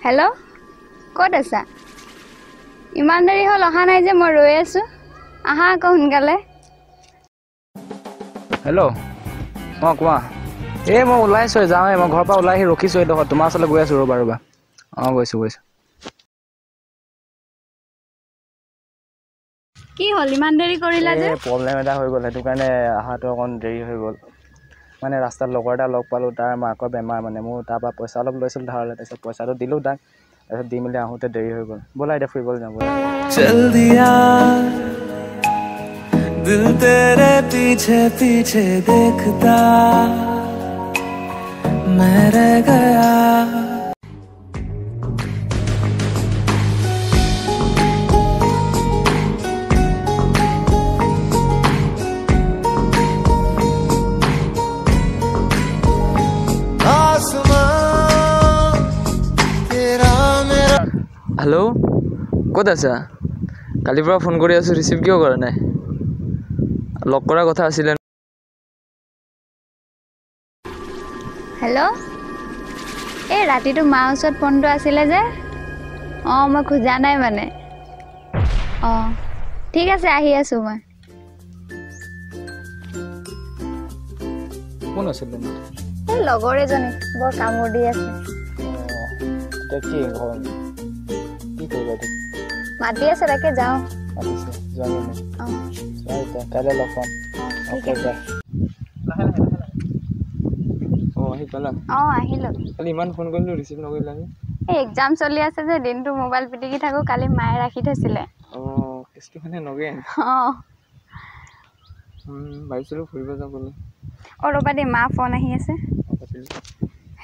hello' ক'ত আছা ইমান দেৰি হ'ল অহা নাই যে মই ৰৈ আছো আহা আকৌ সোনকালে হেল্ল' কোৱা এই মই ওলাইছোঁ যাওঁৱে মই ঘৰৰ পৰা ওলাই আহি ৰখিছোঁ এইডোখৰত তোমাৰ ওচৰলৈ গৈ আছোঁ ৰ'বা গৈছোঁ কি হ'ল ইমান দেৰি কৰিলা যে প্ৰব্লেম এটা হৈ গ'ল সেইটো কাৰণে অহাটো অকণ দেৰি হৈ গ'ল মানে ৰাস্তাত লগৰ এটা লগ পালোঁ তাৰ মাকৰ বেমাৰ মানে মোৰ তাৰপৰা পইচা অলপ লৈছিলোঁ ধাৰলৈ তাৰপিছত পইচাটো দিলোঁ তাক তাৰপিছত দি মেলি আহোঁতে দেৰি হৈ গ'ল ব'লা এতিয়া ফুৰিবলৈ যাওঁ ব'লা चल दिया दिल तेरे पीछे पीछे देखता मैं रह गया হেল্ল' ক'ত আছা কালিৰ পৰা ফোন কৰি আছোঁ ৰিচিভ কিয় কৰা নাই লগ কৰাৰ কথা আছিলে হেল্ল' এই ৰাতিটো মাৰ ওচৰত ফোনটো আছিলে যে মই খোজা নাই মানে ঠিক আছে আহি আছোঁ মই কোন আছিলে এই লগৰ এজনী বৰ কামোৰ দি আছে কি কৰিবা মাতি আছে তাকে যাওঁ কাইলৈ লগ পাম আহিলোঁ কালি ইমান ফোন কৰিলোঁ ৰিচিভ নকৰিলা এই এক্সাম চলি আছে যে দিনটো মোবাইল পিটিকি থাকোঁ কালি মায়ে ৰাখি থৈছিলে কেছটো মানে নগেন ভাবিছিলোঁ ফুৰিব যাওঁ বোলো ৰ'বা দেই মা ফোন আহি আছে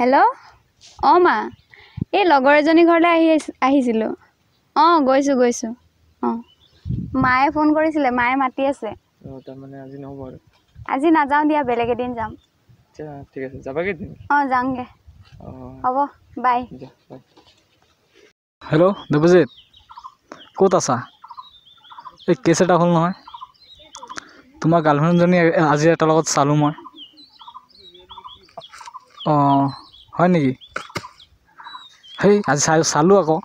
হেল্ল' মা এই লগৰ এজনী ঘৰলৈ আহিছিলোঁ গৈছোঁ মায়ে ফোন কৰিছিলে মায়ে মাতি আছে তাৰমানে আজি নহ'ব আৰু আজি নাযাওঁ দিয়া বেলেগ এদিন যাম ঠিক আছে যাবাগৈ যাওঁগৈ হ'ব বাই হেল্ল' দেৱজিত ক'ত আছা এই কেছ এটা হ'ল নহয় তোমাৰ গাৰ্লফ্ৰেণ্ডজনী আজি এটাৰ লগত চালোঁ মই হয় নেকি সেই আজি চালোঁ আকৌ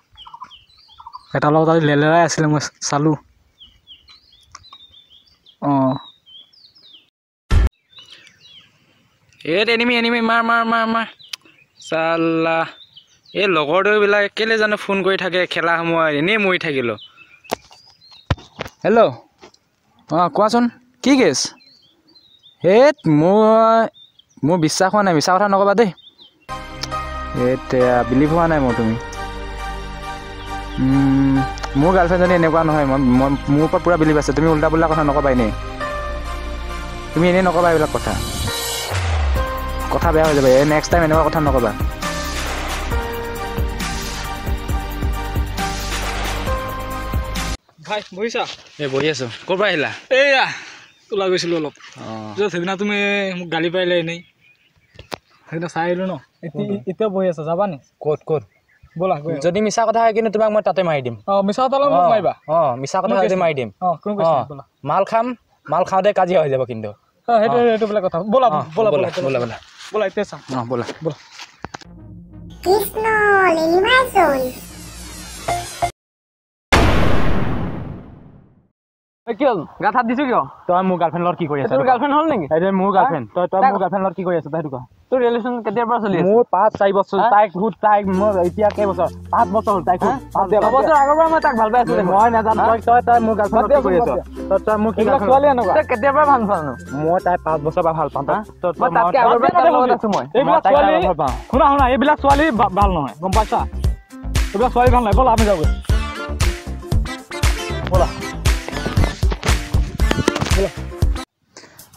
এটাৰ লগত আজি লেলেৰাই আছিলে মই চালোঁ এনিমি মাৰ চাল্লা এই লগৰটোবিলাক কেলৈ জানো ফোন কৰি থাকে খেলা সময়ত এনেই মৰি থাকিলোঁ হেল্ল' কোৱাচোন কি কেছ মোৰ বিশ্বাস হোৱা নাই মিছা কথা নক'বা দেই বিলিভ হোৱা নাই তুমি মোৰ গাৰ্লফ্ৰেণ্ডজনী এনেকুৱা নহয় মই মোৰ ওপৰত পূৰা বিলিভ আছে তুমি উল্টা পুল্টা কথা নক'বা এনেই তুমি এনেই নক'বা এইবিলাক কথা বেয়া হৈ যাব নেক্সট টাইম এনেকুৱা কথা নক'বা ভাই বহিছা বহি আছোঁ ক'ৰ পৰা আহিলা এইয়া ওলাই গৈছিলোঁ অলপ সেইদিনা তুমি মোক গালি পাৰিলে এনেই সেইদিনা চাই আহিলোঁ ন এতিয়া বহি আছা যাবা নি ক'ত ব'লা যদি মিছা কথা হয় কিন্তু তোমাক মই তাতে মাৰি দিম মিছা কথা মোক মাৰিবা মিছা কথা যদি মাৰি দিম মাল খাওঁতে কাজিয়া হৈ যাব কিন্তু সেইটো বেলেগ কথা ব'লা এতিয়া চাওঁ ব'লা কৃষ্ণ লিলিমাইচোন কি হ'ল গাত হাত দিছো কিয় তই মোৰ গাৰ্লফ্ৰেণ্ডৰ লগত কি কৰি আছ তোৰ গাৰ্লফ্ৰেণ্ড হ'ল নেকি এইটো মোৰ গাৰ্লফ্ৰেণ্ড তই মোৰ গাৰ্লফ্ৰেণ্ডৰ লগত কি কৰি আছ সেইটো ক তোৰ ৰিলেশ্যন কেতিয়াৰ পৰা চলি আছে মোৰ 5-4 বছৰ তাইক মোৰ এতিয়া কেই বছৰ 5 বছৰ হ'ল তাইক 5 বছৰ আগৰ পৰা মই তাক ভাল পাই আছিলো মই নাজানো তই মোৰ গাৰ্লফ্ৰেণ্ডৰ কি কৰি আছ তই মোক কি ছোৱালী এনেকুৱা তই কেতিয়াৰ পৰা ভাল পাওঁ মই তাই 5 বছৰ পৰা ভাল পাওঁ মই তাতকৈ আগৰ পৰা তাইৰ লগত আছো মই এইবিলাক ছোৱালী শুনা এইবিলাক ছোৱালী ভাল নহয় গম পাইছা এইবিলাক ছোৱালী ভাল নহয় ব'লা আমি যাওঁগৈ ব'লা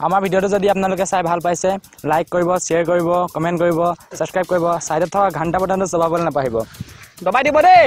আমাৰ ভিডিঅ'টো যদি আপোনালোকে চাই ভাল পাইছে লাইক কৰিব শ্বেয়াৰ কৰিব কমেণ্ট কৰিব ছাবস্ক্ৰাইব কৰিব ছাইডত থকা ঘণ্টা বটনটো দবাবলৈ নাপাহৰিব দবাই দিব দেই